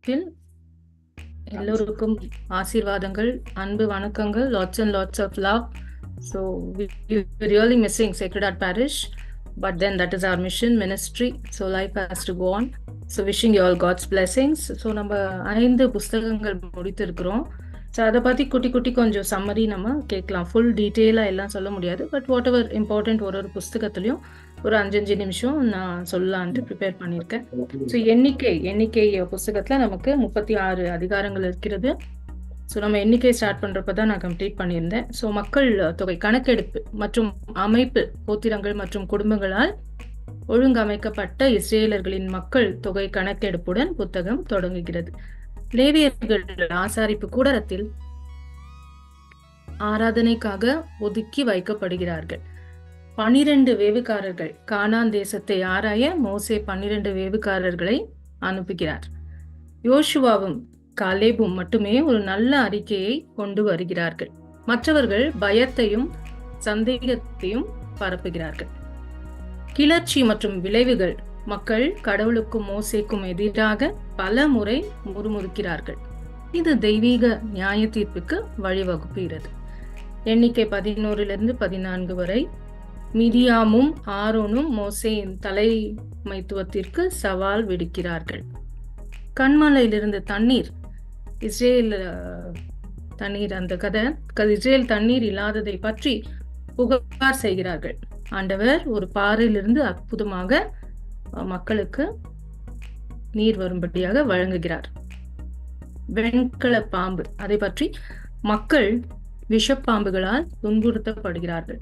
நாமத்தில் எல்லோருக்கும் ஆசீர்வாதங்கள், அன்பு வணக்கங்கள், lots and lots of love. So we're really missing Sacred Heart Parish, but then that is our mission, ministry. So life has to go on. So wishing you all God's blessings. So நம்ம 5 புஸ்தகங்கள் முடித்திருக்கிறோம். So அதை பற்றி குட்டி குட்டி கொஞ்சம் summary நம்ம கேட்கலாம். Full டீட்டெயிலாக எல்லாம் சொல்ல முடியாது, பட் வாட் எவர் இம்பார்ட்டன்ட் ஒரு புஸ்தகத்துலையும் ஒரு 5 நிமிஷம் நான் சொல்லலான்ட்டு ப்ரிப்பேர் பண்ணியிருக்கேன். ஸோ எண்ணிக்கை புஸ்தகத்தில் நமக்கு 36 அதிகாரங்கள் இருக்கிறது. ஸோ நம்ம எண்ணிக்கை ஸ்டார்ட் பண்ணுறப்ப தான் நான் கம்ப்ளீட் பண்ணியிருந்தேன். ஸோ மக்கள் தொகை கணக்கெடுப்பு மற்றும் அமைப்பு கோத்திரங்கள் மற்றும் குடும்பங்களால் ஒழுங்கமைக்கப்பட்ட இஸ்ரேலர்களின் மக்கள் தொகை கணக்கெடுப்புடன் புத்தகம் தொடங்குகிறது. லேவியர்கள் ஆசாரிப்பு கூடாரத்தில் ஆராதனைக்காக ஒதுக்கி வைக்கப்படுகிறார்கள். 12 வேவுக்காரர்கள். கானான் தேசத்தை ஆராய மோசே 12 வேவுக்காரர்களை அனுப்புகிறார். யோசுவாவும் காலேபும் மட்டுமே ஒரு நல்ல அறிக்கையை கொண்டு வருகிறார்கள். மற்றவர்கள் பயத்தையும் சந்தேகத்தையும் பரப்புகிறார்கள். கிளர்ச்சி மற்றும் விளைவுகள். மக்கள் கடவுளுக்கும் மோசேக்கும் எதிராக பல முறை முறுமுறுக்கிறார்கள். இது தெய்வீக நியாய தீர்ப்புக்கு வழிவகுக்கிறது. எண்ணிக்கை 11 14 வரை. மிரியாமும் ஆரோனும் மோசேயின் தலைமைத்துவத்திற்கு சவால் விடுக்கிறார்கள். கண்மலையிலிருந்து தண்ணீர். இஸ்ரேல் தண்ணீர், அந்த கதை இஸ்ரேல் தண்ணீர் இல்லாததை பற்றி புகார் செய்கிறார்கள். ஆண்டவர் ஒரு பாறையிலிருந்து அற்புதமாக மக்களுக்கு நீர் வரும்படியாக வழங்குகிறார். வெண்கல பாம்பு. அதை பற்றி மக்கள் விஷப்பாம்புகளால் துன்புறுத்தப்படுகிறார்கள்.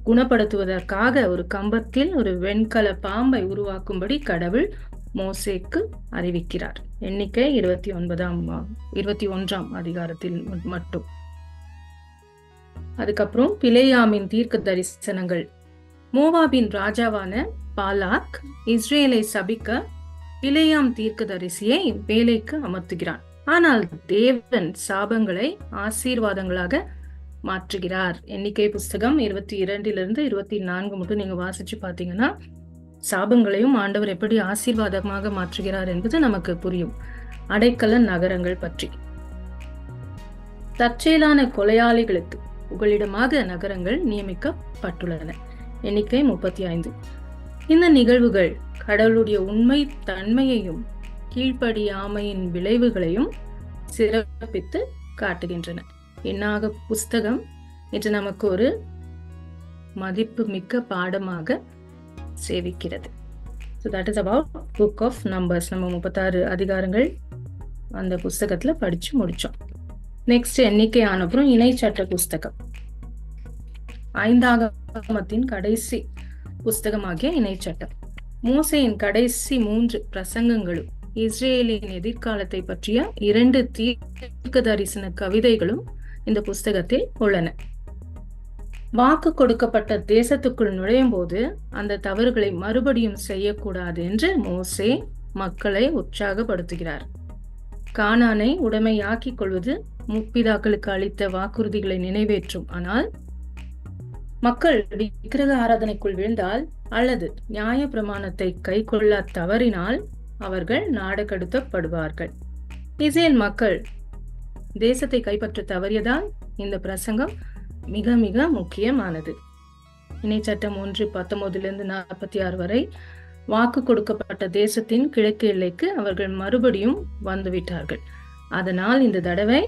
குணப்படுத்துவதற்காக ஒரு கம்பத்தில் ஒரு வெண்கல பாம்பை உருவாக்கும்படி கடவுள் மோசேக்கு அறிவிக்கிறார். எண்ணிக்கை 21ஆம் அதிகாரத்தில் மட்டும். அதுக்கப்புறம் பிலேயாமின் தீர்க்க தரிசனங்கள். மோவாபின் ராஜாவான பாலாக் இஸ்ரேலை சபிக்க பிலேயாம் தீர்க்கதரிசியை வேலைக்கு அமர்த்துகிறான். ஆனால் தேவன் சாபங்களை ஆசீர்வாதங்களாக மாற்றுகிறார். எண்ணிக்கை புஸ்தகம் 22 24 மட்டும் நீங்க வாசிச்சு பாத்தீங்கன்னா சாபங்களையும் ஆண்டவர் எப்படி ஆசீர்வாதமாக மாற்றுகிறார் என்பது நமக்கு புரியும். அடைக்கல நகரங்கள் பற்றி. தற்செயலான கொலையாளிகளுக்கு புகலிடமாக நகரங்கள் நியமிக்கப்பட்டுள்ளன. எண்ணிக்கை 35. இந்த நிகழ்வுகள் கடவுளுடைய உண்மை தன்மையையும் கீழ்ப்படியாமையின் விளைவுகளையும் சிறப்பித்து காட்டுகின்றன. என்னாக புஸ்தகம் இன்று நமக்கு ஒரு மதிப்பு மிக்க பாடமாக சேவிக்கிறது. So that is about Book of Numbers. நம்ம 36 அதிகாரங்கள் அந்த புஸ்தகத்துல படிச்சு முடிச்சோம். நெக்ஸ்ட் எண்ணிக்கை ஆனப்புறம் இணை சட்ட புஸ்தகம். 5ஆகமத்தின் கடைசி புஸ்தகமாகிய இணை சட்டம். மோசேயின் கடைசி 3 பிரசங்கங்களும் இஸ்ரேலின் எதிர்காலத்தை பற்றிய 2 தீர்க்க தரிசன கவிதைகளும் இந்த புஸ்தகத்தில் உள்ளன. வாக்கு கொடுக்கப்பட்ட தேசத்துக்குள் நுழையும் போது அந்த தவறுகளை மறுபடியும் செய்யக்கூடாது என்று மோசே மக்களை உற்சாகப்படுத்துகிறார். கானானை உடைமையாக்கிக் கொள்வது முற்பிதாக்களுக்கு அளித்த வாக்குறுதிகளை நிறைவேற்றும். ஆனால் மக்கள் விக்கிரக ஆராதனைக்குள் விழுந்தால் அல்லது நியாய பிரமாணத்தை கை கொள்ள தவறினால் அவர்கள் நாடுகடத்தப்படுவார்கள். இஸ்ரேல் மக்கள் தேசத்தை கைப்பற்ற தவறியதால் இந்த பிரசங்கம் மிக மிக முக்கியமானது. இணைச்சட்டம் 1:19-46 வரை. வாக்கு கொடுக்கப்பட்ட தேசத்தின் கிழக்கு எல்லைக்கு அவர்கள் மறுபடியும் வந்துவிட்டார்கள். அதனால் இந்த தடவை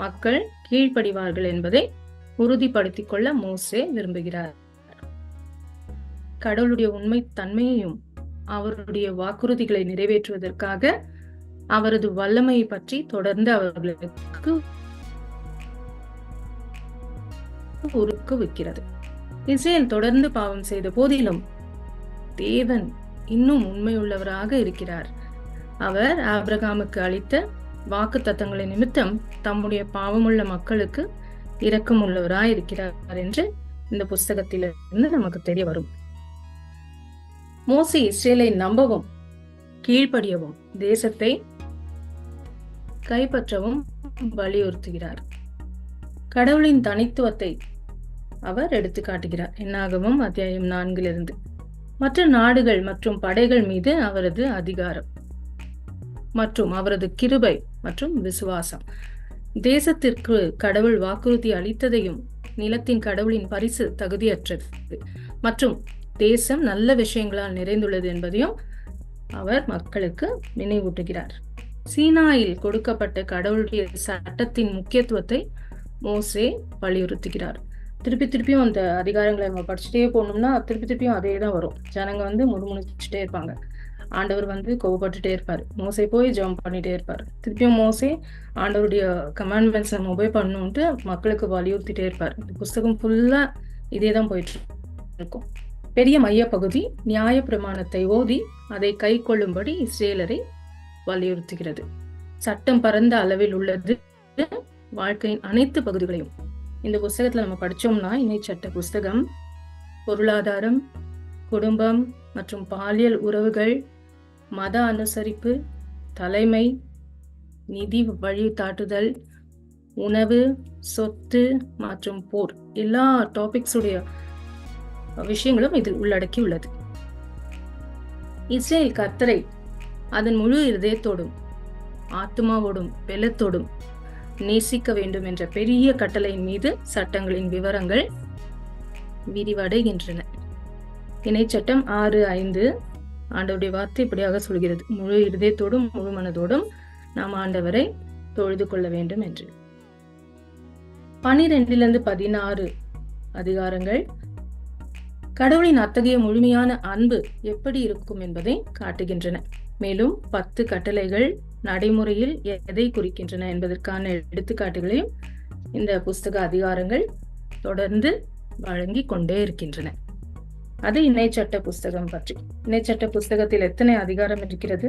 மக்கள் கீழ்ப்படிவார்கள் என்பதை உறுதிப்படுத்திக் கொள்ள மோசே விரும்புகிறார். கடவுளுடைய உண்மை தன்மையையும் அவருடைய வாக்குறுதிகளை நிறைவேற்றுவதற்காக அவரது வல்லமையை பற்றி தொடர்ந்து அவர்களுக்கு ஊக்குவிக்கிறது. இஸ்ரேல் தொடர்ந்து பாவம் செய்த போதிலும் தேவன் இன்னும் உண்மையுள்ளவராக இருக்கிறார். அவர் ஆபிரகாமுக்கு அளித்த வாக்கு தத்தங்களை நிமித்தம் தம்முடைய பாவமுள்ள மக்களுக்கு இரக்கம் உள்ளவராய் இருக்கிறார் என்று இந்த புஸ்தகத்திலிருந்து நமக்கு தெரிய வரும். மோசே இஸ்ரேலை நம்பவும் கீழ்ப்படியவும் தேசத்தை கைப்பற்றவும் வலியுறுத்துகிறார். கடவுளின் தனித்துவத்தை அவர் எடுத்து காட்டுகிறார். என்னாகமம் அத்தியாயம் 4 மற்ற நாடுகள் மற்றும் படைகள் மீது அவரது அதிகாரம். மற்றும் அவரது கிருபை மற்றும் விசுவாசம். தேசத்திற்கு கடவுள் வாக்குறுதி அளித்ததையும் நிலத்தின் கடவுளின் பரிசு தகுதியற்றது மற்றும் தேசம் நல்ல விஷயங்களால் நிறைந்துள்ளது என்பதையும் அவர் மக்களுக்கு நினைவூட்டுகிறார். சீனாயில் கொடுக்கப்பட்ட கடவுளுடைய சட்டத்தின் முக்கியத்துவத்தை மோசே வலியுறுத்துகிறார். திருப்பியும் அந்த அதிகாரங்களை நம்ம படிச்சுட்டே போனோம்னா திருப்பியும் அதே தான் வரும். ஜனங்க முணுமுணுச்சுட்டே இருப்பாங்க. ஆண்டவர் கோவப்பட்டுட்டே இருப்பாரு. மோசே போய் ஜெபம் பண்ணிட்டே இருப்பாரு. திருப்பியும் மோசே ஆண்டவருடைய கமாண்ட்மெண்ட்ஸ் நம்ம ஒபே பண்ணணும்ட்டு மக்களுக்கு வலியுறுத்திட்டே இருப்பாரு. இந்த புஸ்தகம் ஃபுல்லா இதே தான் போயிட்டு இருக்கும். பெரிய மைய பகுதி நியாய பிரமாணத்தை ஓதி அதை கை கொள்ளும்படி இஸ்ரேலரை வலியுறுத்துகிறது. சட்டம் பரந்த அளவில் உள்ளது. வாழ்க்கையின் அனைத்து பகுதிகளையும் இந்த புஸ்தகத்துல நம்ம படிச்சோம்னா, இணை சட்ட புஸ்தகம் பொருளாதாரம், குடும்பம் மற்றும் பாலியல் உறவுகள், மத அனுசரிப்பு, தலைமை, நிதி வழிகாட்டுதல், உணவு, சொத்து மற்றும் போர், எல்லா டாபிக்ஸுடைய விஷயங்களும் இதில் உள்ளடக்கி உள்ளது. இஸ்ரேல் கர்த்தரை அதன் முழு இதயத்தோடும் ஆத்மாவோடும் பெலத்தோடும் நேசிக்க வேண்டும் என்ற பெரிய கட்டளையின் மீது சட்டங்களின் விவரங்கள் விரிவடைகின்றன. இணை சட்டம் 6:5 ஆண்டவருடைய வார்த்தை இப்படியாக சொல்கிறது: முழு இதயத்தோடும் முழு மனதோடும் நாம் ஆண்டவரை தொழுது கொள்ள வேண்டும் என்று. 12-16 அதிகாரங்கள் கடவுளின் அத்தகைய முழுமையான அன்பு எப்படி இருக்கும் என்பதை காட்டுகின்றன. மேலும் 10 கட்டளைகள் நடைமுறையில் எதை குறிக்கின்றன என்பதற்கான எடுத்துக்காட்டுகளையும் இந்த புஸ்தக அதிகாரங்கள் தொடர்ந்து வழங்கி கொண்டே இருக்கின்றன. அது இணை சட்ட புஸ்தகம் பற்றி. இணை சட்ட புஸ்தகத்தில் எத்தனை அதிகாரம் இருக்கிறது?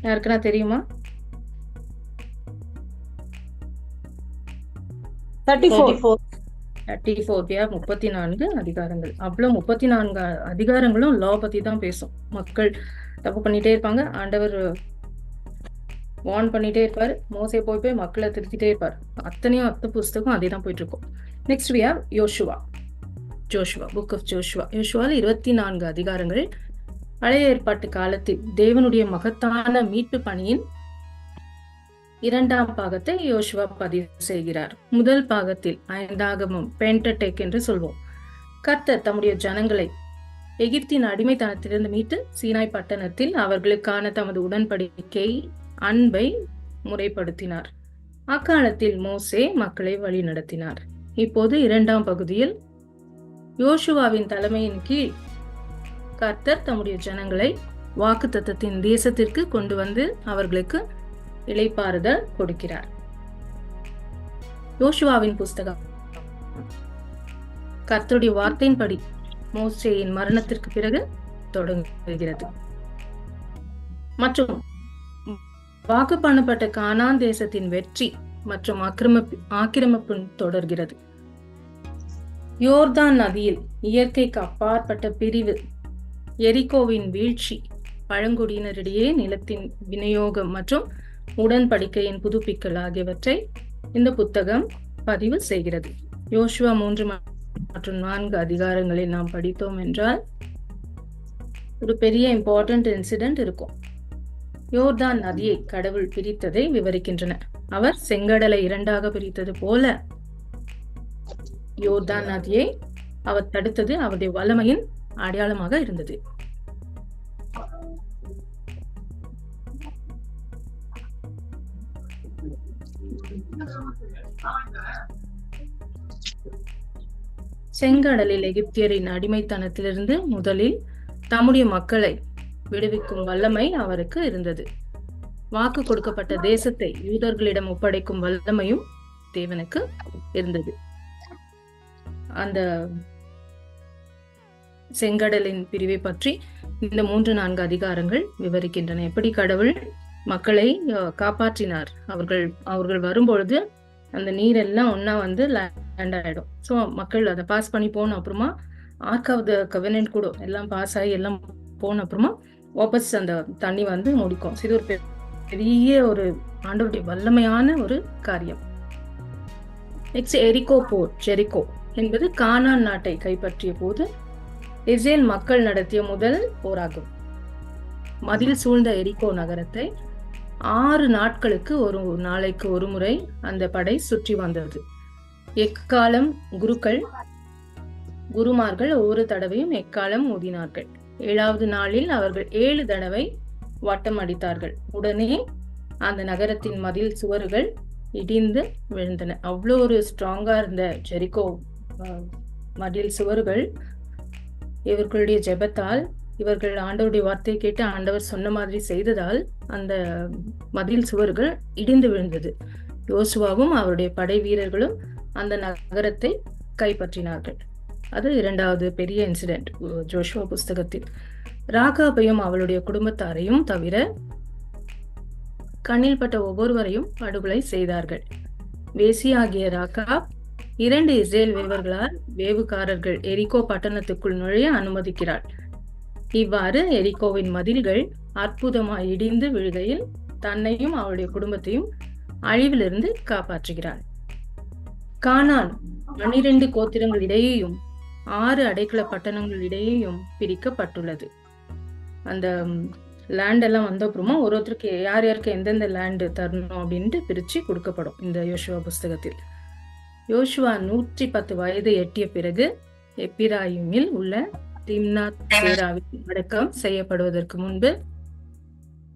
யாருக்குன்னா தெரியுமா? 34. 34 அதிகாரங்கள். அவ்வளவு 34 அதிகாரங்களும் லா பத்தி தான் பேசும். மக்கள் தப்பு பண்ணிட்டே இருப்பாங்க, ஆண்டவர் வார்ன் பண்ணிட்டே இருப்பாரு, மோசே போய் மக்களை திருத்திட்டே இருப்பாரு. அத்தனை புஸ்தகம் அதே தான் போயிட்டு இருக்கும். நெக்ஸ்ட் we have யோசுவா. Book of Joshua. யோசுவால 24 அதிகாரங்கள். பழைய ஏற்பாட்டு காலத்தில் தேவனுடைய மகத்தான மீட்பு பணியின் 2ஆம் பாகத்தை யோசுவா பதிவு செய்கிறார். முதல் பாகத்தில் 5ஆகமம் பென்டடெக் என்று சொல்வோம். கர்த்தர் தம்முடைய ஜனங்களை எகிப்தின் அடிமைத்தனத்திலிருந்து மீட்டு சீனாய் பட்டணத்தில் அவர்களுக்கான தமது உடன்படிக்கை அன்பை முறைப்படுத்தினார். அக்காலத்தில் மோசே மக்களை வழி நடத்தினார். இப்போது 2ஆம் பகுதியில் யோசுவாவின் தலைமையின் கீழ் கர்த்தர் தம்முடைய ஜனங்களை வாக்குத்தத்தத்தின் தேசத்திற்கு கொண்டு வந்து அவர்களுக்கு இளைப்பாறுதல் கொடுக்கிறார். யோசுவாவின் புஸ்தகம் கர்த்தருடைய வார்த்தையின்படி மோசேயின் மரணத்திற்கு பிறகு தொடங்குகிறது மற்றும் வாக்கு பண்ணப்பட்ட கானான் தேசத்தின் வெற்றி மற்றும் ஆக்கிரமிப்பு தொடர்கிறது. யோர்தான் நதியில் இயற்கைக்கு அப்பாற்பட்ட பிரிவு, எரிகோவின் வீழ்ச்சி, பழங்குடியினரிடையே நிலத்தின் விநியோகம் மற்றும் உடன்படிக்கையின் புதுப்பிக்கல் ஆகியவற்றை இந்த புத்தகம் பதிவு செய்கிறது. யோசுவா 3 மற்றும் 4 அதிகாரங்களில் நாம் படித்தோம் என்றால் ஒரு பெரிய இம்பார்ட்டன்ட் இன்சிடென்ட் இருக்கும். யோர்தான் நதியை கடவுள் பிரித்ததை விவரிக்கின்றன. அவர் செங்கடலை 2ஆக பிரித்தது போல யோர்தான் நதியை அவர் தடுத்தது அவருடைய வல்லமையின் அடையாளமாக இருந்தது. செங்கடலில் எகிப்தியரின் அடிமைத்தனத்திலிருந்து முதலில் தம்முடைய மக்களை விடுவிக்கும் வல்லமை அவருக்கு இருந்தது. வாக்கு கொடுக்கப்பட்ட தேசத்தை யூதர்களிடம் ஒப்படைக்கும் வல்லமையும் தேவனுக்கு இருந்தது. அந்த செங்கடலின் பிரிவை பற்றி இந்த 3-4 அதிகாரங்கள் விவரிக்கின்றன. எப்படி கடவுள் மக்களை காப்பாற்றினார். அவர்கள் வரும்பொழுது அந்த நீர் எல்லாம் ஒன்னா லேண்ட் ஆயிடும். ஸோ மக்கள் அதை பாஸ் பண்ணி போன அப்புறமா ஆர்க் ஆஃப் த கவெனன்ட் கூட எல்லாம் பாஸ் ஆகி எல்லாம் போன அப்புறமா வாபஸ் அந்த தண்ணி முடிக்கும். இது ஒரு பெரிய ஒரு ஆண்டவருடைய வல்லமையான ஒரு காரியம். நெக்ஸ்ட் எரிகோ போர். ஜெரிகோ என்பது கானான் நாட்டை கைப்பற்றிய போது இஸ்ரேல் மக்கள் நடத்திய முதல் போராகும். மதில் சூழ்ந்த எரிகோ நகரத்தை 6 நாட்களுக்கு ஒரு நாளைக்கு ஒரு முறை அந்த படை சுற்றி வந்தது. எக்காலம் குருமார்கள் ஒவ்வொரு தடவையும் எக்காலம் ஊதினார்கள். 7வது நாளில் அவர்கள் 7 தடவை வட்டம் அடித்தார்கள். உடனே அந்த நகரத்தின் மதில் சுவர்கள் இடிந்து விழுந்தன. அவ்வளோ ஒரு ஸ்ட்ராங்கா இருந்த ஜெரிகோ மதில் சுவர்கள் இவர்களுடைய ஜெபத்தால், இவர்கள் ஆண்டவருடைய வார்த்தையை கேட்டு ஆண்டவர் சொன்ன மாதிரி செய்ததால் அந்த மதில் சுவர்கள் இடிந்து விழுந்தது. யோசுவாவும் அவருடைய படை வீரர்களும் அந்த நகரத்தை கைப்பற்றினார்கள். அது 2வது பெரிய இன்சிடென்ட் ஜோஷுவா புஸ்தகத்தில். ராகாபையும் அவளுடைய குடும்பத்தாரையும் தவிர கண்ணில் பட்ட ஒவ்வொருவரையும் படுகொலை செய்தார்கள். வேசியாகிய ராகாப் 2 இஸ்ரேல் வேவர்களால் வேவுகாரர்கள் எரிகோ பட்டணத்துக்குள் நுழைய அனுமதிக்கிறாள். இவ்வாறு எரிகோவின் மதில்கள் அற்புதமாய் இடிந்து விழுகையில் தன்னையும் அவளுடைய குடும்பத்தையும் அழிவிலிருந்து காப்பாற்றுகிறாள். கானான் 12 கோத்திரங்களிடையேயும் 6 அடைக்கல பட்டணங்களிடையேயும் பிரிக்கப்பட்டுள்ளது. அந்த லேண்ட் எல்லாம் வந்த அப்புறமா ஒருத்தருக்கு யார் யாருக்கு எந்தெந்த லேண்டு தரணும் அப்படின்ட்டு பிரிச்சு கொடுக்கப்படும் இந்த யோசுவா புஸ்தகத்தில். யோசுவா 110 வயது எட்டிய பிறகு எப்பிராயிமில் உள்ள திம்னாத் சேராவில் அடக்கம் செய்யப்படுவதற்கு முன்பு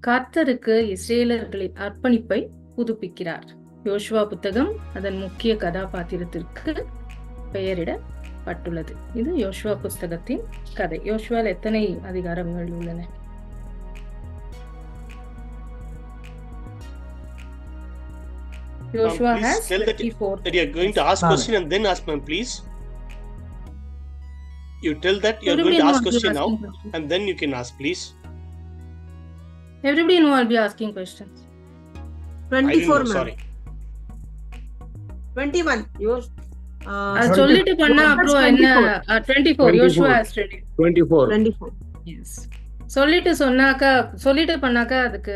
கர்த்தருக்கு இஸ்ரேலர்களின் அர்ப்பணிப்பை புதுப்பிக்கிறார். யோசுவா புத்தகம் அதன் முக்கிய கதாபாத்திரத்திற்கு பெயரிடப்பட்டுள்ளது. இது யோசுவா புஸ்தகத்தின் கதை. யோசுவாவில் எத்தனை அதிகாரங்கள் உள்ளன? Joshua has 24. That you are going to ask question and then ask, ma'am, please. You tell that you are going to ask question now and then you can ask, please. Everybody know I'll be asking questions. 24, ma'am. Sorry. 21. Yours. அது சொல்லிட்டு பண்ணா அப்புறம் என்ன? 24. Joshua has 24. Yes. சொல்லிட்டு பண்ணாக்கா அதுக்கு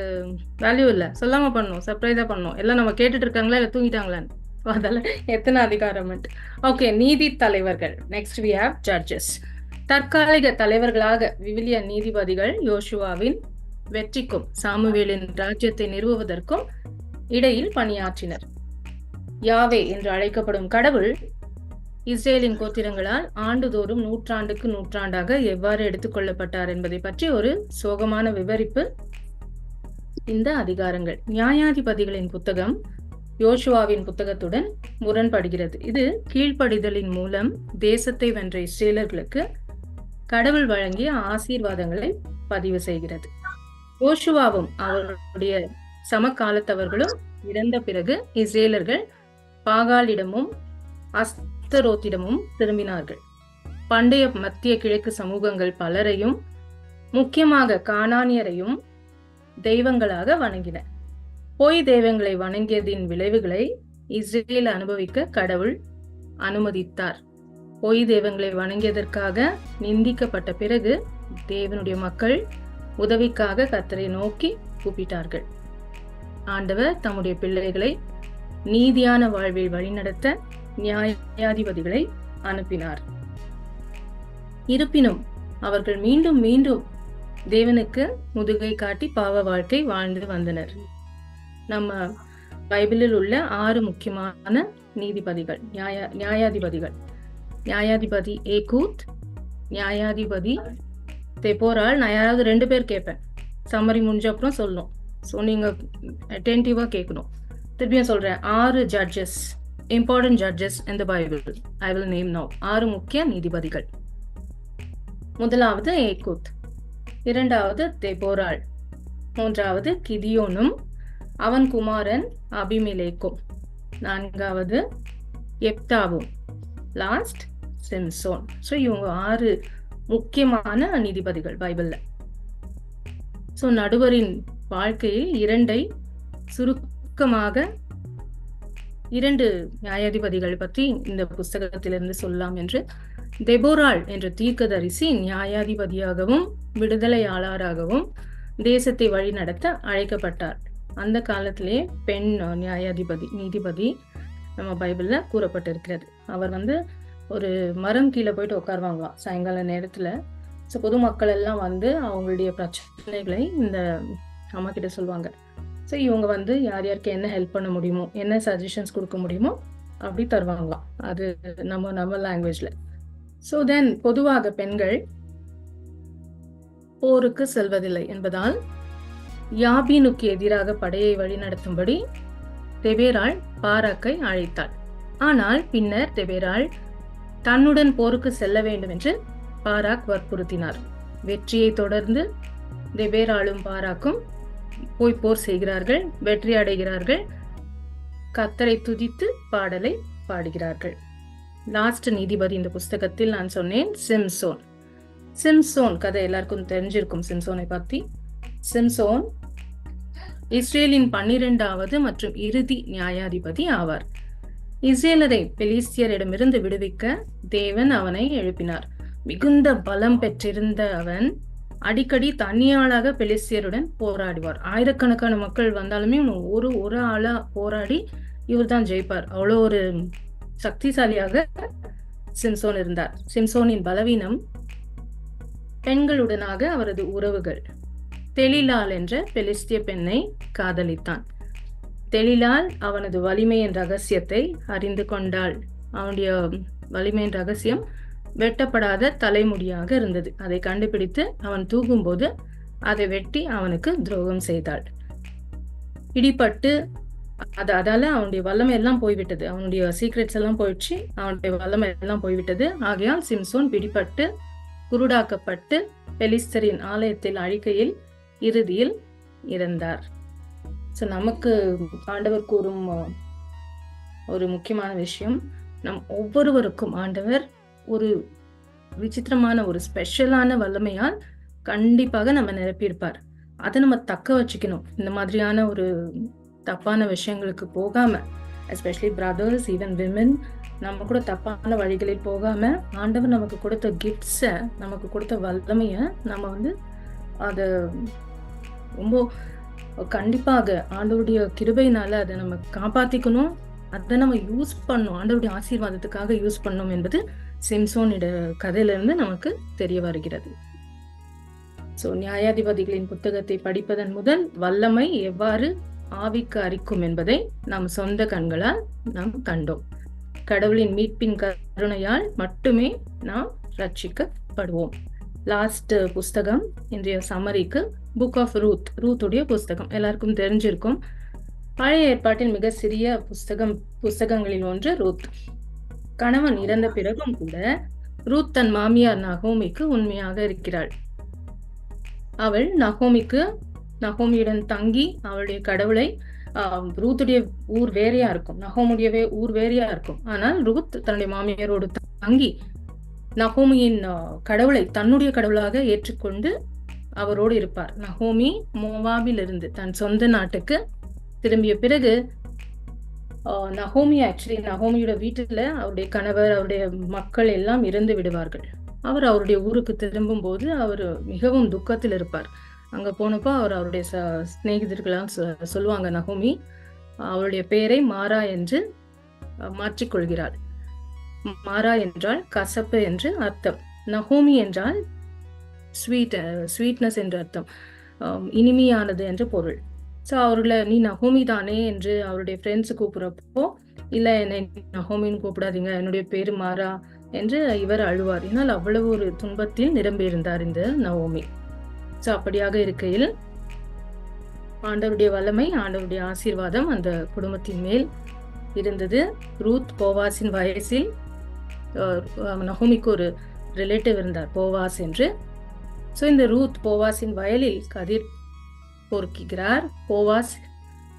value இல்ல. சொல்லாம பண்ணணும், சர்ப்ரைஸா பண்ணணும். எல்லாம் நம்ம கேட்டுட்டு இருக்காங்களா இல்ல தூங்கிட்டாங்களான்னு. அதெல்லாம் எத்தனை அதிகாரம்? ஓகே, நீதி தலைவர்கள். Next we have judges. தற்காலிக தலைவர்களாக விவிலிய நீதிபதிகள் யோசுவாவின் வெற்றிக்கும் சாமுவேலின் ராஜ்யத்தை நிறுவுவதற்கும் இடையில் பணியாற்றினர். யாவே என்று அழைக்கப்படும் கடவுள் இஸ்ரேலின் கோத்திரங்களால் ஆண்டுதோறும் நூற்றாண்டுக்கு நூற்றாண்டாக எவ்வாறு எடுத்துக்கொள்ளப்பட்டார் என்பதை பற்றி ஒரு சோகமான விவரிப்பு இந்த அதிகாரங்கள். நியாயாதிபதிகளின் புத்தகம் யோசுவாவின் புத்தகத்துடன் முரண்படுகிறது. இது கீழ்ப்படிதலின் மூலம் தேசத்தை வென்ற இஸ்ரேலர்களுக்கு கடவுள் வழங்கிய ஆசீர்வாதங்களை பதிவு செய்கிறது. யோசுவாவும் அவருடைய சமகாலத்தவர்களும் இறந்த பிறகு இஸ்ரேலர்கள் பாகாலிடமும் அஸ்தரோத்திடமும் திரும்பினார்கள். பண்டைய மத்திய கிழக்கு சமூகங்கள் பலரையும் முக்கியமாக கானானியரையும் தெய்வங்களாக வணங்கின. பொய் தெய்வங்களை வணங்கியதின் விளைவுகளை இஸ்ரேல் அனுபவிக்க கடவுள் அனுமதித்தார். பொய் தெய்வங்களை வணங்கியதற்காக நிந்திக்கப்பட்ட பிறகு தேவனுடைய மக்கள் உதவிக்காக கர்த்தரை நோக்கி கூப்பிட்டார்கள். ஆண்டவர் தம்முடைய பிள்ளைகளை நீதியான வாழ்வில் வழிநடத்த நியாயாதிபதிகளை அனுப்பினார். இருப்பினும் அவர்கள் மீண்டும் மீண்டும் தேவனுக்கு முதுகை காட்டி பாவ வாழ்க்கை வாழ்ந்து வந்தனர். நம்ம பைபிளில் உள்ள 6 முக்கியமான நீதிபதிகள், நியாயாதிபதிகள். நியாயாதிபதி ஏகூத், நியாயாதிபதி தெபோரால். நான் யாராவது 2 பேர் கேட்பேன், சம்மரி முடிஞ்ச அப்புறம் சொல்லணும். ஸோ நீங்க அட்டென்டிவா கேட்கணும். திருப்பியும் சொல்றேன், 6 judges, important judges in the Bible. I will name now. 6 முக்கிய நீதிபதிகள். முதலாவது ஏகூத், 2வது தெபோராள், 3வது கிதியோனும் அவன் குமாரன் அபிமெலேக்கும், 4வது எப்தாவும், லாஸ்ட் சிம்சோன். ஸோ இவங்க 6 முக்கியமான நீதிபதிகள் பைபிள்ல. ஸோ நடுவரின் வாழ்க்கையில் 2 சுருக்கமாக 2 நியாயாதிபதிகள் பற்றி இந்த புஸ்தகத்திலிருந்து சொல்லலாம் என்று. தெபோராள் என்ற தீர்க்கதரிசி நியாயாதிபதியாகவும் விடுதலையாளராகவும் தேசத்தை வழி நடத்த அழைக்கப்பட்டார். அந்த காலத்திலே பெண் நீதிபதி நம்ம பைபிள்ல கூறப்பட்டிருக்கிறது. அவர் ஒரு மரம் கீழே போயிட்டு உட்காருவாங்களாம் சாயங்கால நேரத்துல. ஸோ பொதுமக்கள் எல்லாம் வந்து அவங்களுடைய பிரச்சனைகளை இந்த அம்மா கிட்ட சொல்லுவாங்க. ஸோ இவங்க வந்து யார் யாருக்கு என்ன ஹெல்ப் பண்ண முடியுமோ, என்ன சஜஷன்ஸ் கொடுக்க முடியுமோ அப்படி தருவாங்களாம். அது நம்ம லாங்குவேஜ்ல. ஸோ தென் பொதுவாக பெண்கள் போருக்கு செல்வதில்லை என்பதால் யாபீனுக்கு எதிராக படையை வழிநடத்தும்படி தெபேராள் பாராக்கை அழைத்தாள். ஆனால் பின்னர் தெபேராள் தன்னுடன் போருக்கு செல்ல வேண்டும் என்று பாராக் வற்புறுத்தினார். வெற்றியை தொடர்ந்து தெபேராளும் பாராக்கும் போய் போர் செய்கிறார்கள், வெற்றி அடைகிறார்கள், கர்த்தரை துதித்து பாடலை பாடுகிறார்கள். லாஸ்ட் நீதிபதி இந்த புஸ்தகத்தில் நான் சொன்னேன் சிம்சோன். சிம்சோன் கதை எல்லாருக்கும் தெரிஞ்சிருக்கும். சிம்சோனை பத்தி. சிம்சோன் இஸ்ரேலின் 12வது மற்றும் இறுதி நியாயாதிபதி ஆவார். இஸ்ரேலரை பெலிஸ்தியரிடமிருந்து விடுவிக்க தேவன் அவனை எழுப்பினார். மிகுந்த பலம் பெற்றிருந்த அவன் அடிக்கடி தனியாளாக பெலிஸ்தியருடன் போராடுவார். ஆயிரக்கணக்கான மக்கள் வந்தாலுமே ஒரு ஆளா போராடி இவர் தான் ஜெயிப்பார். அவ்வளோ ஒரு சக்திசாலியாக சிம்சோன் இருந்தார். சிம்சோனின் பலவீனம் பெண்களுடனாக அவரது உறவுகள். தெலிலாள் என்ற பெலிஸ்திய பெண்ணை காதலித்தான். தெலிலாள் அவனது வலிமையின் ரகசியத்தை அறிந்து கொண்டாள். அவனுடைய வலிமையின் ரகசியம் வெட்டப்படாத தலைமுடியாக இருந்தது. அதை கண்டுபிடித்து அவன் தூங்கும்போது அதை வெட்டி அவனுக்கு துரோகம் செய்தாள். இடிபட்டு அதால அவனுடைய வல்லமை எல்லாம் போய்விட்டது. அவனுடைய சீக்ரெட்ஸ் எல்லாம் போயிடுச்சு. அவனுடைய வல்லமை எல்லாம் போய்விட்டது. ஆகையால் சிம்சோன் பிடிபட்டு குருடாக்கப்பட்டு பெலிஸ்தரின் ஆலயத்தில் அழிக்கையில் இறுதியில் இறந்தார். ஸோ நமக்கு ஆண்டவர் கூறும் ஒரு முக்கியமான விஷயம், நம் ஒவ்வொருவருக்கும் ஆண்டவர் ஒரு விசித்திரமான ஒரு ஸ்பெஷலான வல்லமையால் கண்டிப்பாக நம்ம நிரப்பியிருப்பார். அதை நம்ம தக்க வச்சுக்கணும். இந்த மாதிரியான ஒரு தப்பான விஷயங்களுக்கு போகாம, எஸ்பெஷலி பிரதர்ஸ், ஈவன் விமென், நம்ம கூட தப்பான வழிகளில் போகாம ஆண்டவர் நமக்கு கொடுத்த கிஃப்ட்ஸை, நமக்கு கொடுத்த வல்லமையை நம்ம வந்து அதை ரொம்ப கண்டிப்பாக ஆண்டவருடைய கிருபையினால அதை நம்ம காப்பாத்திக்கணும். அதை நம்ம யூஸ் பண்ணணும், ஆண்டவருடைய ஆசீர்வாதத்துக்காக யூஸ் பண்ணணும் என்பது சிம்சோனிட கதையிலிருந்து நமக்கு தெரிய வருகிறது. ஸோ நியாயாதிபதிகளின் புத்தகத்தை படிப்பதன் முதல் வல்லமை எவ்வாறு ஆவிக்கு அரிக்கும் என்பதை நாம் சொந்த கண்களால் நாம் கண்டோம். கடவுளின் மீட்பின் கருணையால் மட்டுமே நாம் ரட்சிக்கப்படுவோம். லாஸ்ட் புஸ்தகம் இன்றைய சம்மரிக்கு புக் ஆஃப் ரூத்துடைய புஸ்தகம் எல்லாருக்கும் தெரிஞ்சிருக்கும். பழைய ஏற்பாட்டின் மிக சிறிய புஸ்தகங்களில் ஒன்று ரூத். கணவன் இறந்த பிறகும் கூட ரூத் தன் மாமியார் நகோமிக்கு உண்மையாக இருக்கிறாள். அவள் நகோமியுடன் தங்கி அவளுடைய கடவுளை, ரூத்துடைய ஊர் வேறையா இருக்கும், நகோமுடைய ஊர் வேறையா இருக்கும். ஆனால் ரூத் தன்னுடைய மாமியாரோடு தங்கி நகோமியின் கடவுளை தன்னுடைய கடவுளாக ஏற்றுக்கொண்டு அவரோடு இருப்பார். நகோமி மோவாபில் இருந்து தன் சொந்த நாட்டுக்கு திரும்பிய பிறகு நகோமியோட வீட்டுல அவருடைய கணவர், அவருடைய மக்கள் எல்லாம் இறந்து விடுவார்கள். அவர் அவருடைய ஊருக்கு திரும்பும் போது அவர் மிகவும் துக்கத்தில் இருப்பார். அங்க போனப்போ அவருடைய சிநேகிதர்களால் சொல்லுவாங்க, நகோமி அவருடைய பெயரை மாரா என்று மாற்றிக்கொள்கிறாள். மாரா என்றால் கசப்பு என்று அர்த்தம். நகோமி என்றால் ஸ்வீட்னஸ் என்று அர்த்தம், இனிமையானது என்று பொருள். ஸோ அவர்களை நீ நகோமி தானே என்று அவருடைய ஃப்ரெண்ட்ஸு கூப்பிட்றப்போ, இல்லை என்னை நகோமின்னு கூப்பிடாதீங்க, என்னுடைய பேரு மாரா என்று இவர் அழுவார். ஏன்னால் அவ்வளவு ஒரு துன்பத்தில் நிரம்பியிருந்தார் இந்த நகோமி. ஸோ அப்படியாக இருக்கையில் ஆண்டவருடைய வல்லமை, ஆண்டவருடைய ஆசீர்வாதம் அந்த குடும்பத்தின் மேல் இருந்தது. ரூத் போவாஸின் வயசில் நகோமிக்கு ஒரு ரிலேட்டிவ் இருந்தார், போவாஸ் என்று. ஸோ இந்த ரூத் போவாஸின் வயலில் கதிர் பொறுக்கிறார். போவாஸ்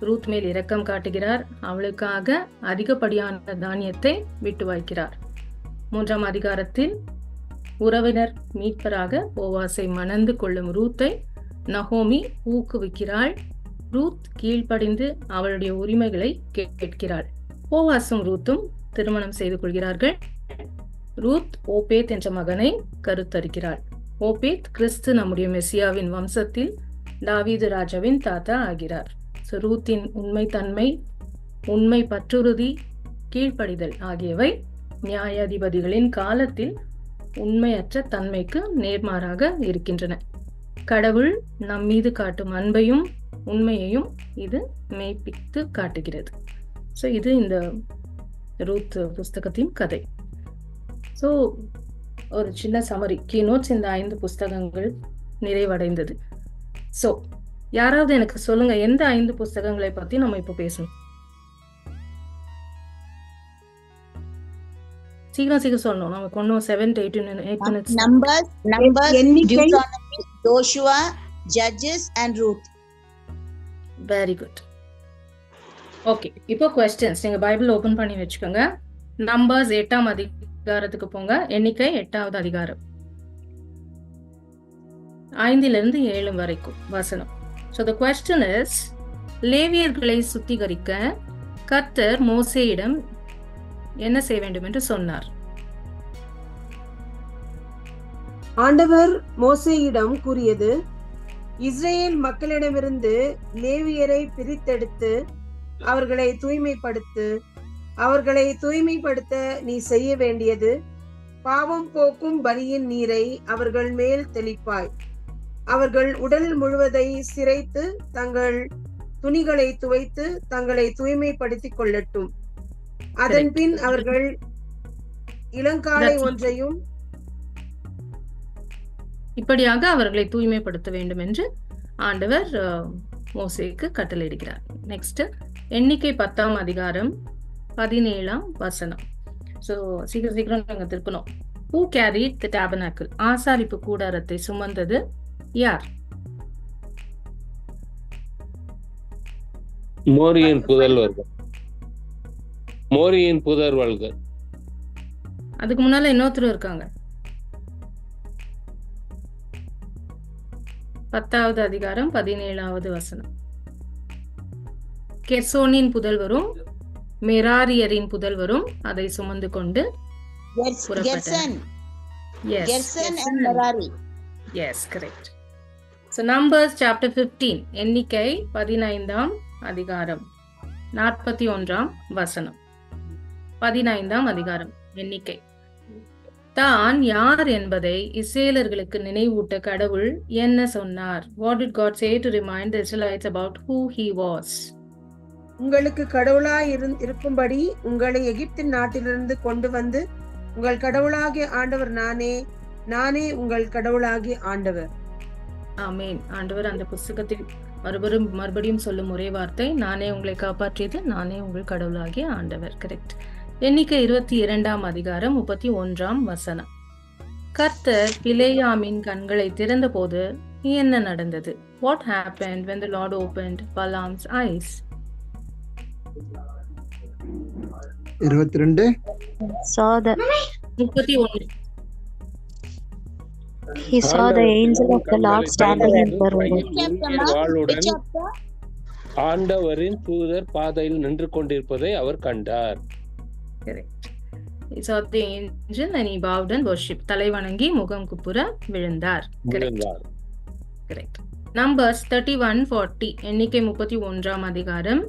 ரூத் மேல் இரக்கம் காட்டுகிறார். அவளுக்காக அதிகப்படியான தானியத்தை விட்டு வைக்கிறார். 3ஆம் அதிகாரத்தில் உறவினர் மீட்பராக போவாஸை மணந்து கொள்ளும் ரூத்தை நகோமி ஊக்குவிக்கிறாள். ரூத் கீழ்ப்படிந்து அவளுடைய உரிமைகளை கேட்கிறாள். போவாஸும் ரூத்தும் திருமணம் செய்து கொள்கிறார்கள். ரூத் ஓபேத் என்ற மகனை கருத்தரிக்கிறாள். ஓபேத் கிறிஸ்து நம்முடைய மெசியாவின் வம்சத்தில் தாவீது ராஜாவின் தாத்தா ஆகிறார். ரூத்தின் உண்மைத்தன்மை, உண்மை பற்றுறுதி, கீழ்ப்படிதல் ஆகியவை நியாயாதிபதிகளின் காலத்தில் உண்மையற்ற தன்மைக்கு நேர்மாறாக இருக்கின்றன. கடவுள் நம் மீது காட்டும் அன்பையும் உண்மையையும் இது மெய்ப்பித்து காட்டுகிறது. ஸோ இது இந்த ரூத் புஸ்தகத்தின் கதை. ஸோ ஒரு சின்ன சமரி கீநோட்ஸ், இந்த 5 புஸ்தகங்கள் நிறைவடைந்தது. ஸோ யாராவது எனக்கு சொல்லுங்க, எந்த 5 புஸ்தகங்களை பத்தி நம்ம இப்போ பேசணும்? சீக்கிரம் சொல்லணும். நம்ம கொண்டோம் 7 to 8 minutes. Numbers, Deuteronomy, Joshua, Judges and Ruth. Very good. Okay, இப்போ क्वेश्चंस. நீங்க பைபிள் ஓபன் பண்ணி வெச்சுக்கோங்க. நம்பர்ஸ் 8ஆம் அதிகாரத்துக்கு போங்க. எண்ணிக்கை 8வது அதிகாரம் 5 to 7 வரைக்கும் வசனம். So the question is, லேவியர்களை சுத்திகரிக்க கர்த்தர் மோசேயிடம் என்ன செய்ய வேண்டும் என்று சொன்னார்? ஆண்டவர் மோசேயிடம் கூறியது, இஸ்ரேல் மக்களிடமிருந்து லேவியரை பிரித்தெடுத்து அவர்களை தூய்மைப்படுத்த நீ செய்ய வேண்டியது, பாவம் போக்கும் பலியின் நீரை அவர்கள் மேல் தெளிப்பாய். அவர்கள் உடல் முழுவதை சிரைத்து தங்கள் துணிகளை துவைத்து தங்களை தூய்மைப்படுத்திக் கொள்ளட்டும். அதன் பின் அவர்கள் இளங்காளை ஒன்றையும் இப்படியாக அவர்களை தூய்மைப்படுத்த வேண்டும் என்று ஆண்டவர் மோசேக்கு கட்டளையிடுகிறார். நெக்ஸ்ட், எண்ணிக்கை 10ஆம் அதிகாரம் 17ஆம் வசனம். சோ சீக்கிரம் நாங்க திருப்பணும். Who carried the tabernacle? ஆசாரிப்பு கூடாரத்தை சுமந்தது யார்? மோரியின் புதல்வர்கள். அதுக்கு முன்னால இன்னொருத்தர் இருக்காங்க. 10வது அதிகாரம் 17வது வசனம். கெர்சோனின் புதல்வரும் மெராரியரின் புதல்வரும் அதை சுமந்து கொண்டு புறப்பட்டனர். Yes, correct. So Numbers chapter 15, எண்ணிக்கை 15ஆம் அதிகாரம் 41ஆம் வசனம். 15ஆம் அதிகாரம் எண்ணிக்கை. தான் யார் என்பதை இஸ்ரேலர்களுக்கு நினைவூட்ட கடவுள் என்ன சொன்னார்? What did God say to remind the Israelites about who he was? உங்களுக்கு கடவுளாய் இருக்கும்படி உங்களை எகிப்தின் நாட்டிலிருந்து கொண்டு வந்து உங்கள் கடவுளாகிய ஆண்டவர் நானே உங்கள் கடவுளாகிய ஆண்டவர். ஆமென். ஆண்டவர் அந்த புத்தகத்தில் மறுபடியும் சொல்லும் ஒரே வார்த்தை, நானே உங்களை காப்பாற்றியது, நானே உங்கள் கடவுளாகிய ஆண்டவர். கரெக்ட். எண்ணிக்கை 22ஆம் அதிகாரம் 31ஆம் வசனம். கர்த்தர் பிலேயாமின் கண்களை திறந்த போது என்ன நடந்தது? What happened when the Lord opened Balaam's eyes? 22 31. He saw the angel of the Lord standing in the room. ஆண்டவரின் தூதர் பாதையில் நின்று கொண்டிருப்பதை அவர் கண்டார். Correct. He saw the angel and he bowed and worshipped. தலை வணங்கி முகம் குப்புற விழுந்தார். Correct. Numbers 31:40, எண்ணிக்கை 31ஆம் அதிகாரம்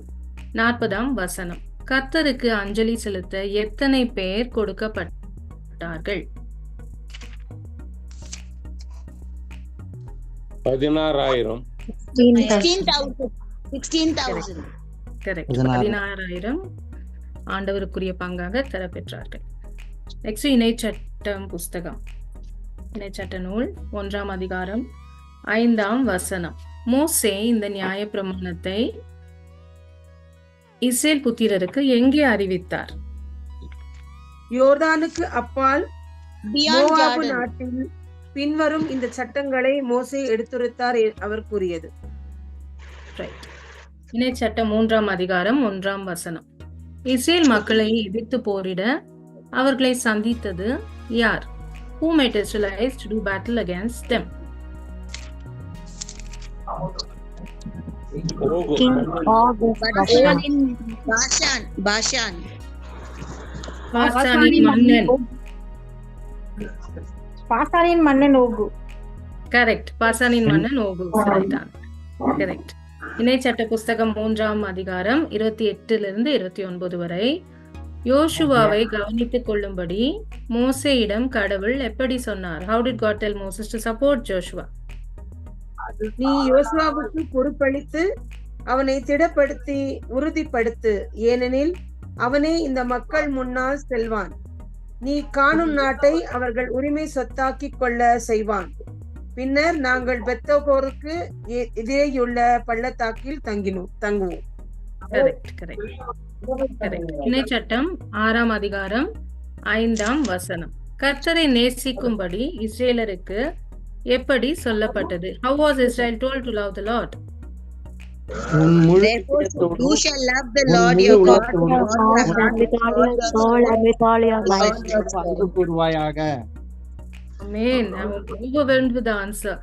40ஆம் வசனம். கர்த்தருக்கு அஞ்சலி செலுத்த எத்தனை பேர் கொடுக்கப்பட்டார்கள்? 16,000. 16,000. Correct. 16,000 ஆண்டவருக்குரிய பங்காக தரப்பெற்றார்கள். நெக்ஸ்ட், இணைச்சட்டம் புஸ்தகம். இணைச்சட்ட நூல் 1ஆம் அதிகாரம் 5ஆம் வசனம். மோசே இந்த நியாய பிரமாணத்தை இஸ்ரேல் புத்திரருக்கு எங்கே அறிவித்தார்? யோர்தானுக்கு அப்பால் மோவாபு நாட்டில் பின்வரும் இந்த சட்டங்களை மோசே எடுத்துரைத்தார் அவர் கூறியது. இணைச்சட்டம் 3ஆம் அதிகாரம் 1ஆம் வசனம். இஸ்ரேல் மக்களை எதிர்த்து போரிட அவர்களை சந்தித்தது யார்? Who made Israelites to do battle against them? King Og of Bashan. பாசானின் மன்னன் ஓகு. கரெக்ட். பாசானின் மன்னன் ஓகு சரிதான். கரெக்ட். இணைச்சட்ட புஸ்தகம் 3ஆம் அதிகாரம் 28 to 29 வரை. யோசுவாவை கவனித்துக் கொள்ளும்படி மோசேயிடம் கடவுள் எப்படி சொன்னார்? How did God tell Moses to support Joshua? நீ யோசுவாவுக்கு பொறுப்பளித்து அவனை திடப்படுத்தி உறுதிப்படுத்து, ஏனெனில் அவனே இந்த மக்கள் முன்னால் செல்வான். நீ காணும் நாட்டை அவர்கள் உரிமை சொத்தாக்கிக் கொள்ள செய்வான். பின்னர் நாங்கள் பெத்தோகோருக்கு எதிரேயுள்ள பள்ளத்தாக்கில் தங்குவோம். இணைச்சட்டம் 6ஆம் அதிகாரம் 5ஆம் வசனம். கர்த்தரை நேசிக்கும்படி இஸ்ரேலருக்கு எப்படி சொல்லப்பட்டது? How was Israel told to love the Lord? Therefore, you shall love the Lord your God with all your soul and with all your might. Amen. I'm overwhelmed with the answer.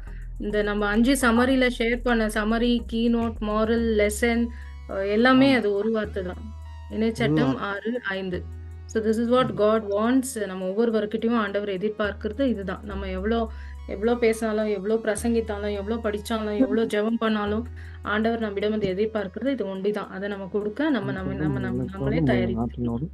இந்த நம்ம 5 சமரியில share பண்ண Chamari, keynote, moral, lesson எல்லாமே அது ஒரு வார்த்தை தான். இணைச்சட்டம் 6:5. So this is what God wants. நம்ம ஒவ்வொருவருக்கிட்டையும் ஆண்டவர் எதிர்பார்க்கிறது இதுதான். நம்ம எவ்வளோ பேசினாலும், எவ்வளோ பிரசங்கித்தாலும், எவ்வளோ படிச்சாலும், எவ்வளோ ஜெபம் பண்ணாலும் ஆண்டவர் நம்மிடம் வந்து எதிர்பார்க்கிறது இது ஒன்றிதான். அதை நம்ம கொடுக்க நம்மளே தயாரிக்கணும்.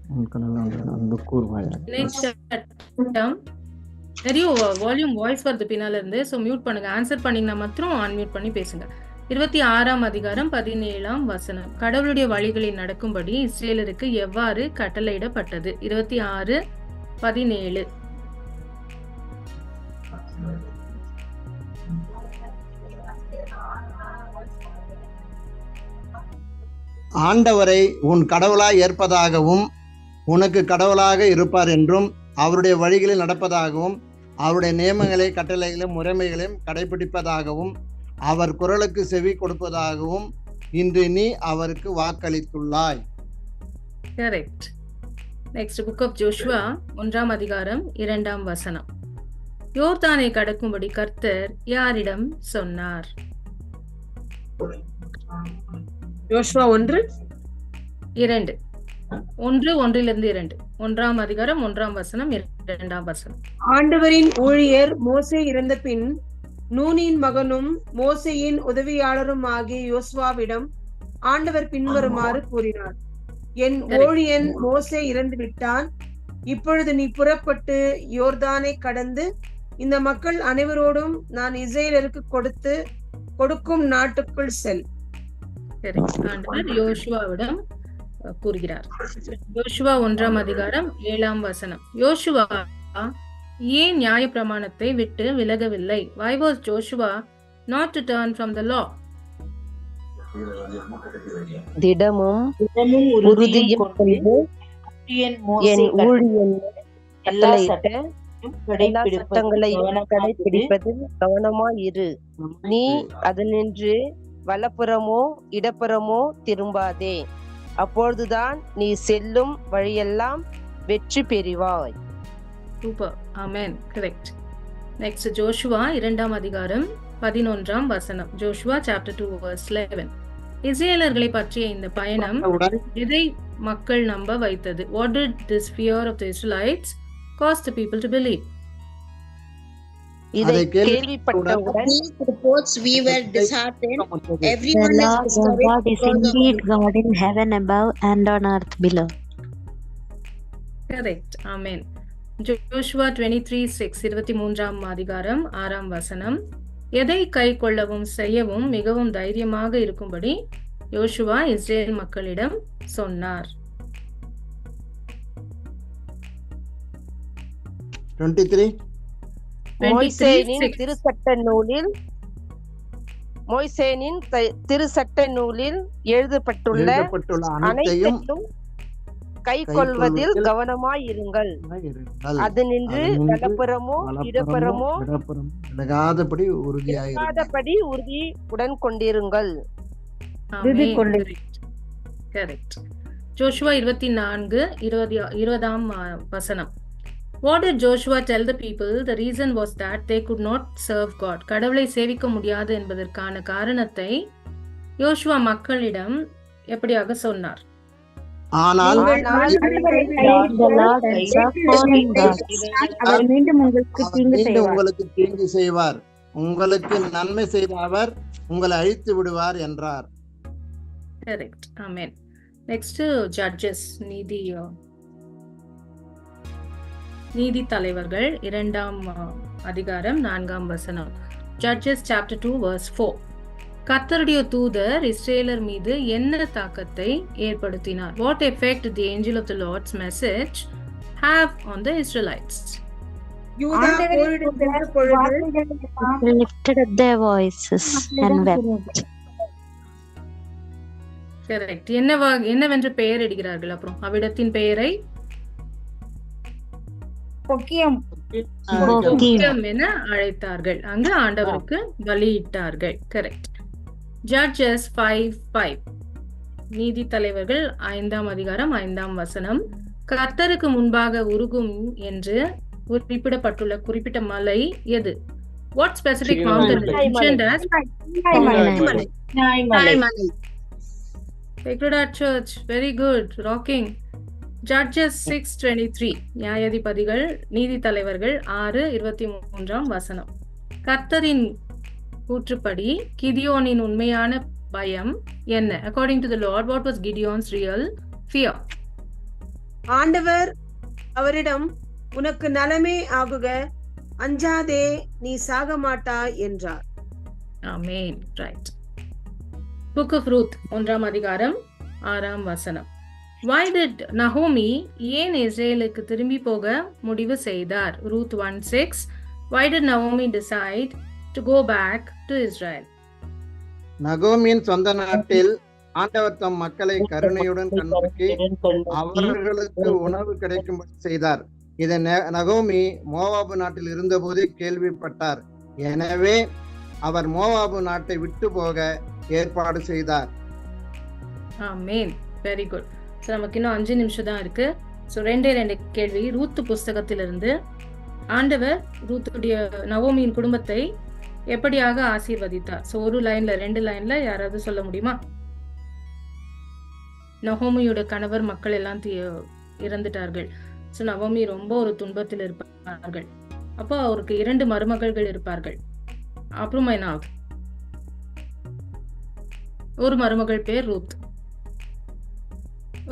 நிறைய வால்யூம் வாய்ஸ் வருது பின்னால இருந்து. ஸோ மியூட் பண்ணுங்க. ஆன்சர் பண்ணீங்கன்னா மாத்திரம் அன்மியூட் பண்ணி பேசுங்க. 26ஆம் அதிகாரம் 17ஆம் வசனம். கடவுளுடைய வழிகளில் நடக்கும்படி இஸ்ரேலருக்கு எவ்வாறு கட்டளையிடப்பட்டது? 26:17. ஆண்டவரை உன் கடவுளாய் ஏற்பதாகவும் உனக்கு கடவுளாக இருப்பார் என்றும் அவருடைய வழிகளில் நடப்பதாகவும் அவருடைய நியமங்களை, கட்டளைகளையும் முறைமைகளையும் கடைபிடிப்பதாகவும் அவர் குரலுக்கு செவி கொடுப்பதாகவும் இன்று நீ அவருக்கு வாக்களித்துள்ளாய். Correct. Next book of Joshua 1ஆம் அதிகாரம் 2ஆம் வசனம். யோர்தானை கடக்கும்படி கர்த்தர் யாரிடம் சொன்னார்? யோசுவா 1:2. 1:1-2. 1ஆம் அதிகாரம் 1ஆம் வசனம் 2ஆம் வசனம். ஆண்டவரின் ஊழியர் மோசே இறந்த பின் நூனின் மகனும் மோசேயின் உதவியாளரும் ஆகிய யோசுவாவிடம் ஆண்டவர் பின்வருமாறு கூறினார். என் ஊழியன் மோசே இறந்து விட்டான். இப்பொழுது நீ புறப்பட்டு யோர்தானை கடந்து இந்த மக்கள் அனைவரோடும் நான் இஸ்ரேலருக்கு கொடுக்கும் நாட்டுக்குள் செல். ஆண்டவர் யோசுவாவிடம் கூறுகிறார். யோசுவா 1ஆம் அதிகாரம் 7ஆம் வசனம். யோசுவா ஏன் நியாய பிரமாணத்தை விட்டு விலகவில்லை? Why was Joshua not to turn from the law? திடமும் உறுதியும் கொண்டு என் ஊழியன் கட்டளையிட்ட எல்லா சட்டங்களையும் கடைபிடிப்பதில் கவனமாயிரு. நீ அதனின்று வலப்புறமோ இடப்புறமோ திரும்பாதே. அப்பொழுதுதான் நீ செல்லும் வழியெல்லாம் வெற்றி பெறுவாய். சூப்பர். ஆமென். கரெக்ட். நெக்ஸ்ட் ஜோஷுவா 2ஆம் அதிகாரம் 11ஆம் வசனம். Joshua chapter 2 verse 11. இஸ்ரேலர்களை பற்றிய இந்த பயணம் எதை மக்கள் நம்ப வைத்தது? What did this fear of the Israelites cause the people to believe? இதை கேள்விப்பட்டவுடன் we were disheartened. Everyone is discouraged. God is indeed God in heaven above and on earth below. Correct. Amen. Joshua 23:6 23ஆம் அதிகாரம் 6ஆம் வசனம். எதை கை கொள்ளவும் செய்யவும் மிகவும் தைரியமாக இருக்கும்படி யோசுவா இஸ்ரேல் மக்களிடம் சொன்னார். 23 மோசேயின் திருச்சட்ட நூலில் எழுதப்பட்டுள்ள அனைத்தையும் கை கொள்வதில் கவனமாயிருங்கள். அது நின்று வலப்புறமோ இடப்புறமோ விலகாதபடி உறுதியுடன் கொண்டிருங்கள். கரெக்ட். ஜோஷுவா 24:20ஆம் வசனம். What did Joshua tell the people? The reason was that they could not serve God. கடவுளை சேவிக்க முடியாது என்பதற்கான காரணத்தை யோசுவா மக்களிடம் எப்படியாக சொன்னார்? ஆனால் உங்களுக்கு தீங்கு செய்வார், உங்களுக்கு நன்மை செய்தவர் உங்களை அழித்து விடுவார் என்றார். கரெக்ட். ஆமென். நெக்ஸ்ட் ஜட்ஜஸ் நீதி நீதி தலைவர்கள் 2ஆம் அதிகாரம் 4ஆம் வசனம். Judges chapter 2 verse 4. கர்த்தருடைய தூதர் இஸ்ரேலர் மீது என்ன தாக்கத்தை ஏற்படுத்தினார்? What effect did the angel of the Lord's message have on the Israelites? யூதா போரிடும் சென்ற பொழுது lifted up their voices and wept. Correct. என்னவென்று பெயர் இடுகிறார்கள்? அப்புறம் அவ்விடத்தின் பெயரை பொக்கியம் என அழைத்தார்கள். அங்கு ஆண்டவருக்கு பலியிட்டார்கள். கரெக்ட். Judges 5:5. நீதி தலைவர்கள் 5ஆம் அதிகாரம் 5ஆம் வசனம். கர்த்தருக்கு முன்பாக உருகும் என்று குறிப்பிடப்பட்டுள்ள குறிப்பிட்ட மலை எது? What specific mountain is mentioned as? Sacred Heart Church. Very good. Rocking. Judges 6:23. நியாயாதிபதிகள் நீதி தலைவர்கள் 6:23ஆம் வசனம். கர்த்தரின் கூற்றுப்படி கிதியோனின் உண்மையான பயம் என்ன? According to the Lord, what was Gideon's real fear? ஆண்டவர் அவரிடம், உனக்கு நலமே ஆகுக, அஞ்சாதே, நீ சாக மாட்டாய் என்றார். Amen. Right. Book of Ruth 1ஆம் அதிகாரம் 6ஆம் வசனம். Why did Naomi ஏன் இஸ்ரேலுக்கு திரும்பி போக முடிவு செய்தார்? Ruth 1:6. Why did Naomi decide to go back to Israel? நகோமியின் சொந்த நாட்டில் ஆண்டவர் தம் மக்களை கருணையுடன் கண்ணோக்கி அவர்களுக்கு உணவு கிடைக்கும்படி செய்தார். இதை நகோமி மோவாபு நாட்டில் இருந்தபோது கேள்விப்பட்டார். எனவே அவர் மோவாபு நாட்டை விட்டு போக ஏற்பாடு செய்தார். ஆமென். Very good. ஸோ நமக்கு இன்னும் 5 நிமிஷம் தான் இருக்கு. ஸோ 2 கேள்வி. ரூத் புஸ்தகத்திலிருந்து ஆண்டவர் ரூத்துடைய நவோமியின் குடும்பத்தை எப்படியாக ஆசீர்வதித்தார்? ஸோ ஒரு லைன்ல 2 லைன்ல யாராவது சொல்ல முடியுமா? நகோமியோட கணவர் மக்கள் எல்லாம் இறந்துட்டார்கள். ஸோ நவோமி ரொம்ப ஒரு துன்பத்தில் இருப்பார்கள். அப்போ அவருக்கு 2 மருமகள்கள் இருப்பார்கள். அப்புறமா என்ன ஆகும்? ஒரு மருமகள் பேர் ரூத்,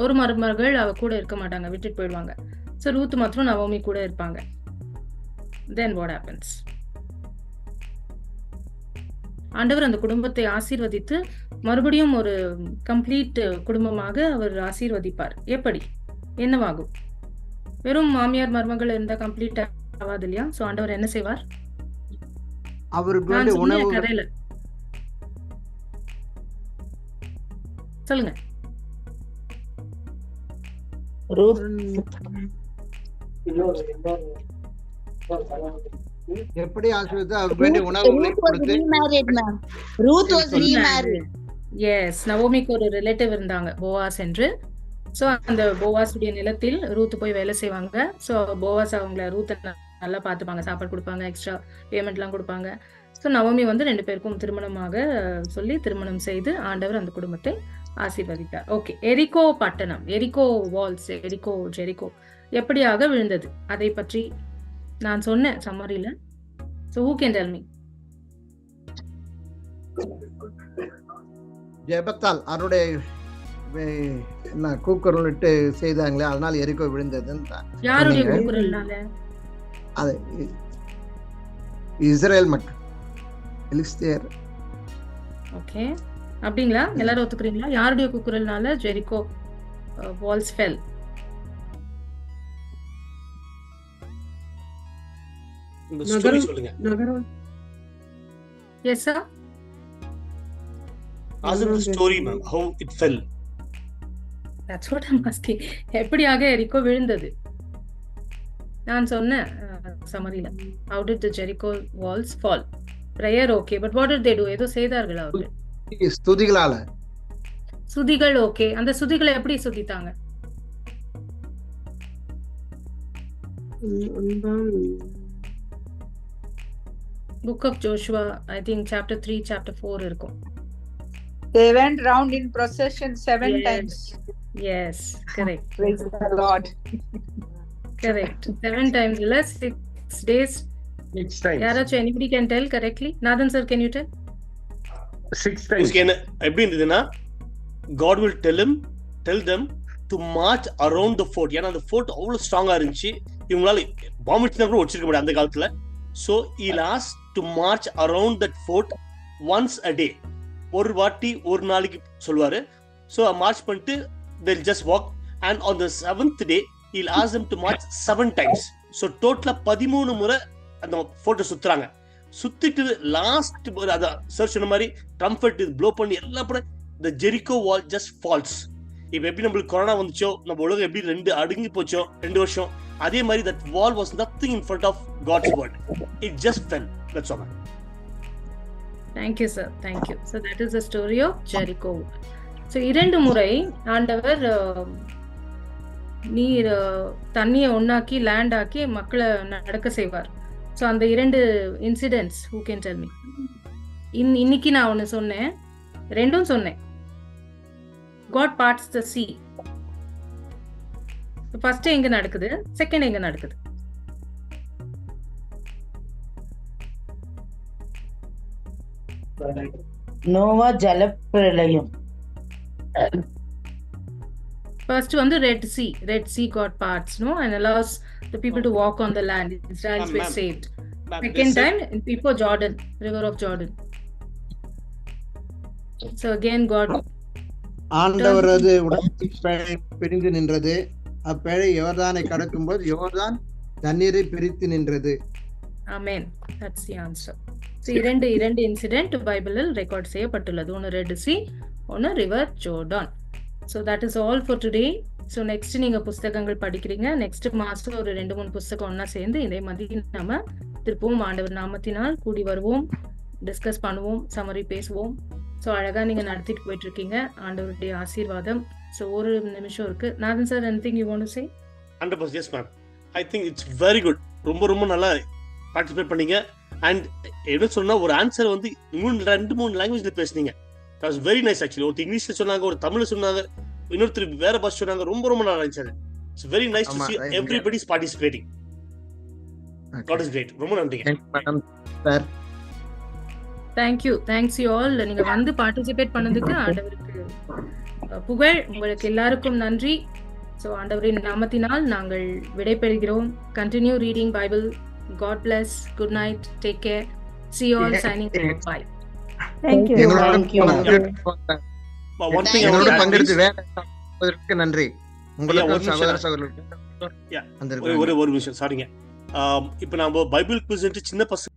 ஒரு மருமகள் அவ கூட இருக்க மாட்டாங்க, விட்டுட்டு போயிடுவாங்க. ஸோ ரூத் மாத்திரம் நவோமி கூட இருப்பாங்க. Then what happens? ஆண்டவர் அந்த குடும்பத்தை ஆசீர்வதித்து மறுபடியும் ஒரு கம்ப்ளீட் குடும்பமாக அவர் ஆசீர்வதிப்பார். எப்படி? என்னவாகும்? வெறும் மாமியார் மருமகள் இருந்தா கம்ப்ளீட் ஆகாது இல்லையா? சோ ஆண்டவர் என்ன செய்வார்? அவருக்கு உணவு கதையில சொல்லுங்க. எப்படி ஆசீர்வதித்து அவருக்கு வேண்டிய உணவுகளை கொடுத்து. Ruth was remarried. Yes, நவோமிக்கு ஒரு ரிலேட்டிவ் இருந்தாங்க, போவாஸ் என்று. சோ அந்த போவாஸ் உடைய நிலத்தில் ரூத் போய் வேலை செய்வாங்க. சோ போவாஸ் அவங்கள ரூத் நல்லா பார்த்துப்பாங்க, சாப்பாடு கொடுப்பாங்க, எக்ஸ்ட்ரா பேமெண்ட் எல்லாம் கொடுப்பாங்க. ஸோ நவோமி 2 பேருக்கும் திருமணமாக சொல்லி திருமணம் செய்து ஆண்டவர் அந்த குடும்பத்தை ஆசீர்வதித்தார். ஓகே. எரிகோ பட்டணம், எரிகோ வால்ஸ், ஜெரிகோ எப்படியாக விழுந்தது அதை பற்றி நான் சொன்னேன் சம்மரியில. So who can tell me? ஜெபத்தால் அவருடைய என்ன கூக்குரலிட்டு செய்தாங்களே, அதனால எரிகோ விழுந்ததுன்னு. யாருடைய கூக்குரல்னால? அது இஸ்ரேல் மக்கள், பிலிஸ்தியர். ஓகே, அப்படிங்களா? எல்லாரும் ஒத்துக்கிறீங்களா? யாருடைய கூக்குரல்னால ஜெரிகோ வால்ஸ் ஃபெல்? சொல்லுங்க. Yes sir. Ask the story ma'am, how it fell. That's what I'm asking. எப்படியாக எரிகோ விழுந்தது? நான் சொன்னேன் சமரியில. How did the Jericho walls fall? Prayer okay, but what did they do? ஏதோ செய்தார்கள் அவர்கள். ஸ்துதிகளால. சுதிகள் ஓகே. அந்த சுதிகளை எப்படி சுதித்தாங்க? Book of Joshua, I think chapter 3, chapter 4 இருக்கும். They went round in procession 7 times. Yes, correct. Praise the Lord. Correct. 7 times இல்ல, 6 days. 6 times. யாராச்சும் anybody can tell correctly? Nathan sir, can you tell? 6 times. எப்படி இருந்ததுன்னா, God will tell them to march around the fort. ஏன்னா அந்த fort அவ்வளவு ஸ்ட்ராங்கா இருந்துச்சு. இவங்களால வாமிட்னா கூட ஒடிச்சிருக்க முடியாது அந்த காலத்துல. So he'll ask to march around that fort once a day. ஒரு வாட்டி ஒரு நாளைக்கு சொல்லுவாரு. ஸோ மார்ச் பண்ணிட்டு they'll just walk, and on the 7th day he'll ask them to march 7 times. So டோட்டலா 13 முறை அந்த ஃபோட்டோ சுத்துறாங்க. சுத்திட்டு லாஸ்ட் அதான் சார் சொன்ன மாதிரி ட்ரம்பெட் இது ப்ளோ பண்ணி எல்லாம் கூட the Jericho wall just falls. இப்போ எப்படி நம்மளுக்கு கொரோனா வந்துச்சோ, நம்ம உலகம் எப்படி 2 அடுங்கி போச்சோ 2 வருஷம், அதே மாதிரி that wall was nothing in front of God's word. It just fell. That's all. Thank you, sir. Thank you. So that is the story of Jericho. So 2 முறை ஆண்டவர் நீர் தண்ணியை ஒன்னாக்கி லேண்ட் ஆக்கி மக்களை நடக்க செய்வார். ஸோ அந்த 2 incidents who can tell me? இன்னைக்கு நான் ஒன்று சொன்னேன், 2ம் சொன்னேன். God parts the sea. First எங்க நடக்குது, செகண்ட் எங்க நடக்குது? நோவா ஜலப்பிரளயம். First வந்து Red Sea God parts, no, and allows the people to walk on the land. Israel were saved. Second time before Jordan, river of Jordan. So again God ஆண்டவரது உடன்படிக்கை பிரிந்து நின்றது. அப்பேழை யோர்தானை கடக்கும்போது யோர்தான் தண்ணீரை பிரித்து நின்றது. Amen. That's the answer. So இரண்டு இன்சிடென்ட் பைபிளில் ரெக்கார்ட் செய்யப்பட்டுள்ளது. ஒன்று ரெட் சி, ஒன்று river Jordan. So that is all for today. So next நீங்க புஸ்தகங்கள் படிக்கிறீங்க. நெக்ஸ்ட் மாசம் ஒரு 2-3 புஸ்தகம் ஒன்னா சேர்ந்து இதே மாதிரி நம்ம திருப்பவும் ஆண்டவர் நாமத்தினால் கூடி வருவோம், டிஸ்கஸ் பண்ணுவோம், சம்மரி பேசுவோம். ஸோ அழகா நீங்க நடத்திட்டு போயிட்டு இருக்கீங்க. ஆண்டவருடைய ஆசீர்வாதம். ஸோ ஒரு நிமிஷம் இருக்கு. நாதன் sir, anything you want to say? 100%. Yes ma'am. I think it's very good. ரொம்ப நல்லா பார்ட்டிசிபேட் பண்ணீங்க. அண்ட் என்ன சொன்னா ஒரு ஆன்சர் வந்து 2-3 லாங்குவேஜ்ல பேசுனீங்க. That was very nice actually. ஒரு இங்கிலீஷ்ல சொன்னாங்க, ஒரு தமிழ்ல சொன்னாங்க, இன்னொருத்தர் வேற பாஷை சொன்னாங்க. ரொம்ப நல்லா இருந்துச்சு. It's very nice to see everybody is participating. God is great. ரொம்ப நன்றிங்க. Sir thanks you all. நீங்க வந்து பார்ட்டிசிபேட் பண்ணதுக்கு ஆண்டவருக்கு புகழ். உங்களுக்கு எல்லாருக்கும் நன்றி. ஸோ ஆண்டவரின் நாமத்தினால் நாங்கள் விடைபெறுகிறோம். Continue reading Bible. God bless. Good night. Take care. See you all. Signing off. Bye. Thank you. One thing I want to add. நன்றி. உங்களுக்கு சகோதரர்களுக்கு ஒரு நிமிஷம் சாரிங்க. இப்போ நம்ம பைபிள் குவிஸ் சின்ன பசங்க